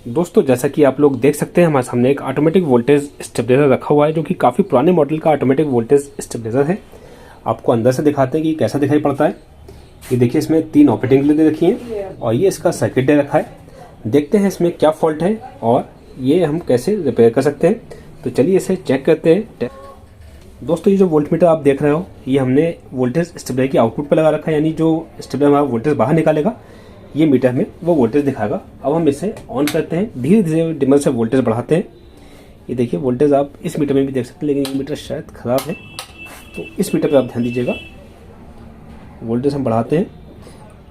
दोस्तों जैसा कि आप लोग देख सकते हैं हमारे सामने एक ऑटोमेटिक वोल्टेज स्टेबलाइजर रखा हुआ है जो कि काफ़ी पुराने मॉडल का ऑटोमेटिक वोल्टेज स्टेबलाइजर है। आपको अंदर से दिखाते हैं कि कैसा दिखाई पड़ता है। ये देखिए इसमें 3 ऑपरेटिंग दे रखी हैं और ये इसका सर्किट दे रखा है। देखते हैं इसमें क्या फॉल्ट है और ये हम कैसे रिपेयर कर सकते हैं। तो चलिए इसे चेक करते हैं। दोस्तों ये जो वोल्ट मीटर आप देख रहे हो ये हमने वोल्टेज स्टेबलाइजर की आउटपुट पर लगा रखा है, यानी जो स्टेबलाइजर हमारा वोल्टेज बाहर निकालेगा ये मीटर में वो वोल्टेज दिखाएगा। अब हम इसे ऑन करते हैं, धीरे धीरे डिमर से वोल्टेज बढ़ाते हैं। ये देखिए वोल्टेज आप इस मीटर में भी देख सकते हैं, लेकिन ये मीटर शायद ख़राब है तो इस मीटर पर आप ध्यान दीजिएगा। वोल्टेज हम बढ़ाते हैं,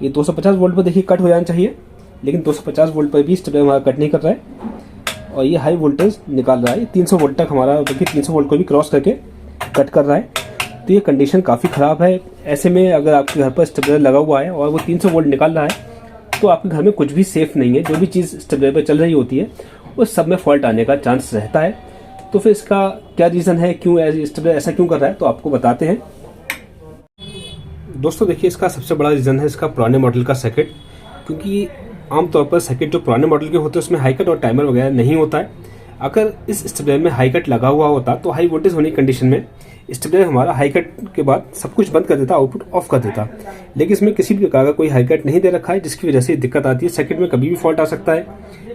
ये 250 वोल्ट पर देखिए कट हो जाना चाहिए, लेकिन 250 वोल्ट पर भी स्टेबलाइजर हमारा कट नहीं कर रहा है और ये हाई वोल्टेज निकाल रहा है। 300 वोल्ट तक हमारा देखिए 300 वोल्ट को भी क्रॉस करके कट कर रहा है। तो ये कंडीशन काफ़ी ख़राब है। ऐसे में अगर आपके घर पर स्टेबलाइजर लगा हुआ है और वो 300 वोल्ट निकाल रहा है तो आपके घर में कुछ भी सेफ नहीं है। जो भी चीज़ स्टेबलाइजर पर चल रही होती है उस सब में फॉल्ट आने का चांस रहता है। तो फिर इसका क्या रीज़न है, क्यों स्टेबलाइजर ऐसा क्यों कर रहा है, तो आपको बताते हैं। दोस्तों देखिए इसका सबसे बड़ा रीज़न है इसका पुराने मॉडल का सर्किट, क्योंकि आमतौर पर सर्किट जो पुराने मॉडल के होते हैं उसमें हाई कट और टाइमर वगैरह नहीं होता है। अगर इस स्टेबलाइजर में हाई कट लगा हुआ होता तो हाई वोल्टेज होने की कंडीशन में स्टेबलाइजर हमारा हाई कट के बाद सब कुछ बंद कर देता, आउटपुट ऑफ कर देता। लेकिन इसमें किसी भी प्रकार का कोई हाई कट नहीं दे रखा है, जिसकी वजह से दिक्कत आती है। सर्किट में कभी भी फॉल्ट आ सकता है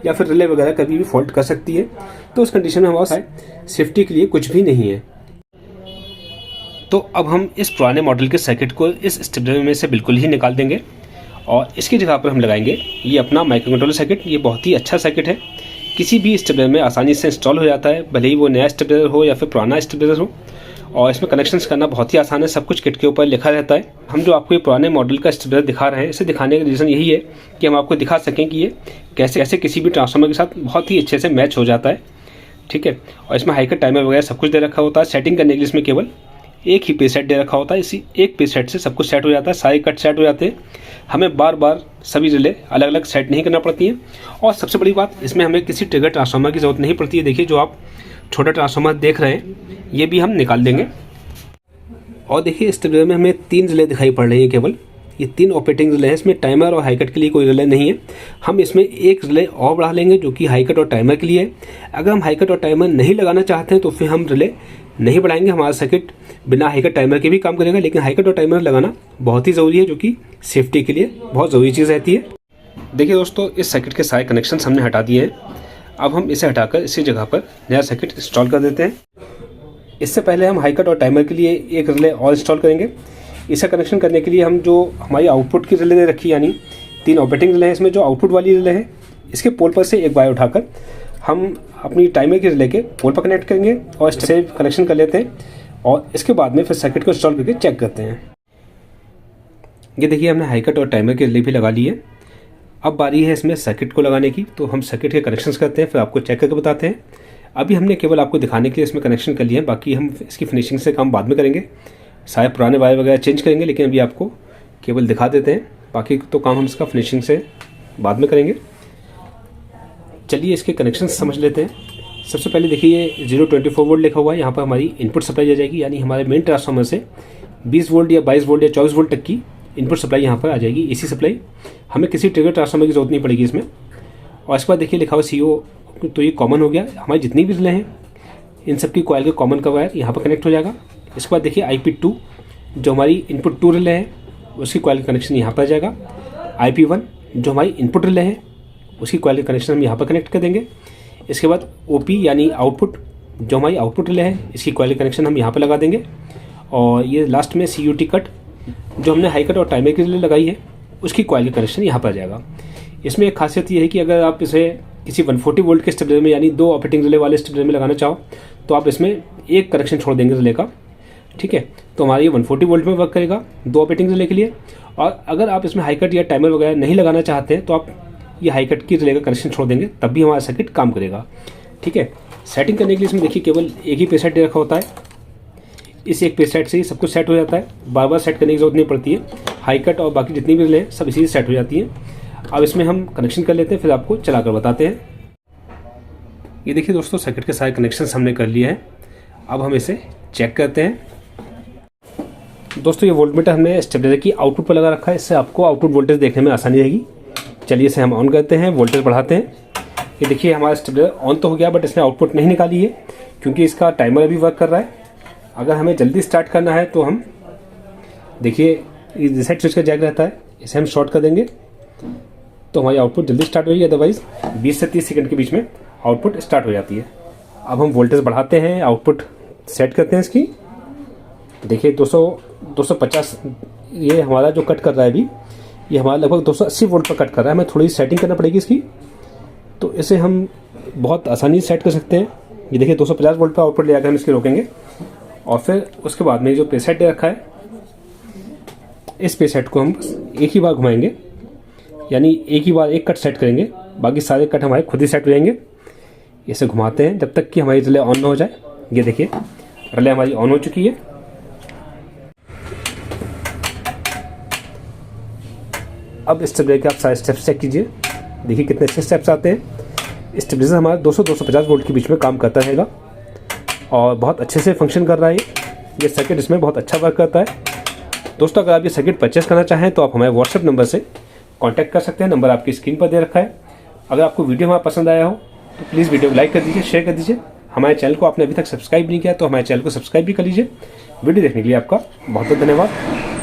या फिर रिले वगैरह कभी भी फॉल्ट कर सकती है। तो उस कंडीशन में हमारे सेफ्टी के लिए कुछ भी नहीं है। तो अब हम इस पुराने मॉडल के सर्किट को इस स्टेबलाइजर में से बिल्कुल ही निकाल देंगे और इसकी जगह पर हम लगाएंगे ये अपना माइक्रो कंट्रोलर सर्किट। ये बहुत ही अच्छा सर्किट है, किसी भी स्टेबलाइजर में आसानी से इंस्टॉल हो जाता है, भले ही वो नया स्टेबलाइजर हो या फिर पुराना स्टेबलाइजर हो। और इसमें कनेक्शंस करना बहुत ही आसान है, सब कुछ किट के ऊपर लिखा रहता है। हम जो आपको ये पुराने मॉडल का स्टेबलाइजर दिखा रहे हैं, इसे दिखाने का रीज़न यही है कि हम आपको दिखा सकें कि ये कैसे कैसे किसी भी ट्रांसफार्मर के साथ बहुत ही अच्छे से मैच हो जाता है। ठीक है, और इसमें हाई कट टाइमर वगैरह सब कुछ दे रखा होता है। सेटिंग करने के लिए इसमें केवल एक ही पे सेट दे रखा होता है, इसी एक पे सेट से सब कुछ सेट हो जाता है, सारे कट सेट हो जाते हैं। हमें बार बार सभी रिले अलग अलग सेट नहीं करना पड़ती हैं। और सबसे बड़ी बात, इसमें हमें किसी ट्रिगर ट्रांसफार्मर की ज़रूरत नहीं पड़ती है। देखिए जो आप छोटा ट्रांसफार्मर देख रहे हैं ये भी हम निकाल देंगे। और देखिए स्टेबलाइजर में हमें 3 रिले दिखाई पड़ रही हैं, केवल ये 3 ऑपरेटिंग रिले हैं। इसमें टाइमर और हाई कट के लिए कोई रिले नहीं है। हम इसमें एक रिले और बढ़ा लेंगे जो कि हाई कट और टाइमर के लिए है। अगर हम हाई कट और टाइमर नहीं लगाना चाहते हैं तो फिर हम रिले नहीं बढ़ाएंगे। हमारा सर्किट बिना हाई कट टाइमर के भी काम करेगा, लेकिन हाई कट और टाइमर लगाना बहुत ही ज़रूरी है, जो कि सेफ्टी के लिए बहुत ज़रूरी चीज़ रहती है। देखिए दोस्तों इस सर्किट के सारे कनेक्शन हमने हटा दिए हैं। अब हम इसे हटाकर इसी जगह पर नया सर्किट इंस्टॉल कर देते हैं। इससे पहले हम हाई कट और टाइमर के लिए एक रिले और इंस्टॉल करेंगे। इसे कनेक्शन करने के लिए हम जो हमारी आउटपुट की रिले दे रखी, यानी 3 ऑपरेटिंग रिले हैं, इसमें जो आउटपुट वाली रिले है इसके पोल पर से एक वायर उठाकर हम अपनी टाइमर के रिले के पोल पर कनेक्ट करेंगे और इससे कनेक्शन कर लेते हैं। और इसके बाद में फिर सर्किट को इंस्टॉल करके चेक करते हैं। ये देखिए हमने हाई कट और टाइमर के रिले भी लगा ली है। अब बारी है इसमें सर्किट को लगाने की, तो हम सर्किट के कनेक्शंस करते हैं, फिर आपको चेक करके बताते हैं। अभी हमने केवल आपको दिखाने के लिए इसमें कनेक्शन कर लिए हैं, बाकी हम इसकी फिनिशिंग से काम बाद में करेंगे। सारे पुराने वायर वगैरह चेंज करेंगे, लेकिन अभी आपको केवल दिखा देते हैं, बाकी तो काम हम इसका फिनिशिंग से बाद में करेंगे। चलिए इसके कनेक्शन समझ लेते हैं। सबसे पहले देखिए ये 024 वोल्ट लिखा हुआ है, यहाँ पर हमारी इनपुट सप्लाई आ जाएगी, यानी हमारे मेन ट्रांसफार्मर से 20 वोल्ट या 22 वोल्ट या 24 वोल्ट तक की इनपुट सप्लाई यहाँ पर आ जाएगी, एसी सप्लाई। हमें किसी ट्रिगर ट्रांसफार्मर की जरूरत नहीं पड़ेगी इसमें। और इसके बाद देखिए लिखा हुआ CO, तो ये कॉमन हो गया। हमारी जितनी भी रिले हैं इन सब की कॉइल के कॉमन का वायर यहाँ पर कनेक्ट हो जाएगा। इसके बाद देखिए IP2 जो हमारी इनपुट 2 रिले है उसकी कॉइल कनेक्शन यहाँ पर आ जाएगा। IP1 जो हमारी इनपुट रिले है उसकी कॉइल कनेक्शन हम यहाँ पर कनेक्ट कर देंगे। इसके बाद OP यानी आउटपुट जो हमारी आउटपुट रिले है इसकी कॉइल कनेक्शन हम यहाँ पर लगा देंगे। और ये लास्ट में CUT कट जो हमने हाई कट और टाइमर के लिए लगाई है उसकी कॉइल कनेक्शन यहाँ पर आ जाएगा। इसमें एक खासियत ये है कि अगर आप इसे किसी 140 वोल्ट के स्टेबलाइजर में, यानी 2 ऑपरेटिंग रिले वाले स्टेबलाइजर में लगाना चाहो तो आप इसमें एक कनेक्शन छोड़ देंगे रिले का। ठीक है, तो हमारी 140 वोल्ट में वर्क करेगा 2 ऑपरेटिंग रिले के लिए। और अगर आप इसमें हाई कट या टाइमर वगैरह नहीं लगाना चाहते हैं तो आप ये हाई कट की रिले का कनेक्शन छोड़ देंगे, तब भी हमारा सर्किट काम करेगा। ठीक है, सेटिंग करने के लिए इसमें देखिए केवल एक ही पे सेट दे रखा होता है। इस एक पे सेट से ही सब कुछ सेट हो जाता है, बार बार सेट करने की जरूरत नहीं पड़ती है। हाई कट और बाकी जितनी भी रिले हैं सब इसी से सेट हो जाती हैं। अब इसमें हम कनेक्शन कर लेते हैं, फिर आपको चला कर बताते हैं। ये देखिए दोस्तों सर्किट के सारे कनेक्शन हमने कर लिए हैं। अब हम इसे चेक करते हैं। दोस्तों ये वोल्ट मीटर हमने स्टेबलाइजर की आउटपुट पर लगा रखा है, इससे आपको आउटपुट वोल्टेज देखने में आसानी रहेगी। चलिए इसे हम ऑन करते हैं, वोल्टेज बढ़ाते हैं। ये देखिए हमारा स्टेबलाइजर ऑन तो हो गया, बट इसने आउटपुट नहीं निकाली है क्योंकि इसका टाइमर अभी वर्क कर रहा है। अगर हमें जल्दी स्टार्ट करना है तो हम देखिए रीसेट स्विच का जैक रहता है, इसे हम शॉर्ट कर देंगे तो हमारी आउटपुट जल्दी स्टार्ट होगी, अदरवाइज 20 से 30 सेकंड के बीच में आउटपुट स्टार्ट हो जाती है। अब हम वोल्टेज बढ़ाते हैं, आउटपुट सेट करते हैं इसकी। देखिए 250 ये हमारा जो कट कर रहा है अभी, ये हमारा लगभग 280 वोल्ट पर कट कर रहा है। हमें थोड़ी सेटिंग करना पड़ेगी इसकी, तो इसे हम बहुत आसानी से सेट कर सकते हैं। ये देखिए 250 वोल्ट पर आउटपुट ले आकर हम इसके रोकेंगे और फिर उसके बाद में जो प्रीसेट दे रखा है, इस प्रीसेट को हम बस एक ही बार घुमाएंगे, यानी एक ही बार एक कट सेट करेंगे, बाकी सारे कट हमारे खुद ही सेट हो जाएंगे। इसे घुमाते हैं जब तक कि हमारी रिले ऑन ना हो जाए। ये देखिए रिले हमारी ऑन हो चुकी है। अब इस स्टेबलाइजर के आप सारे स्टेप्स चेक कीजिए, देखिए कितने अच्छे स्टेप्स आते हैं। स्टेबलाइजर हमारा 200-250 वोल्ट के बीच में काम करता रहेगा और बहुत अच्छे से फंक्शन कर रहा है। ये सर्किट इसमें बहुत अच्छा वर्क करता है। दोस्तों अगर आप ये सर्किट परचेस करना चाहें तो आप हमारे व्हाट्सएप नंबर से कांटेक्ट कर सकते हैं, नंबर आपकी स्क्रीन पर दे रखा है। अगर आपको वीडियो हमारा पसंद आया हो तो प्लीज़ वीडियो को लाइक कर दीजिए, शेयर कर दीजिए। हमारे चैनल को आपने अभी तक सब्सक्राइब नहीं किया तो हमारे चैनल को सब्सक्राइब भी कर लीजिए। वीडियो देखने के लिए आपका बहुत बहुत धन्यवाद।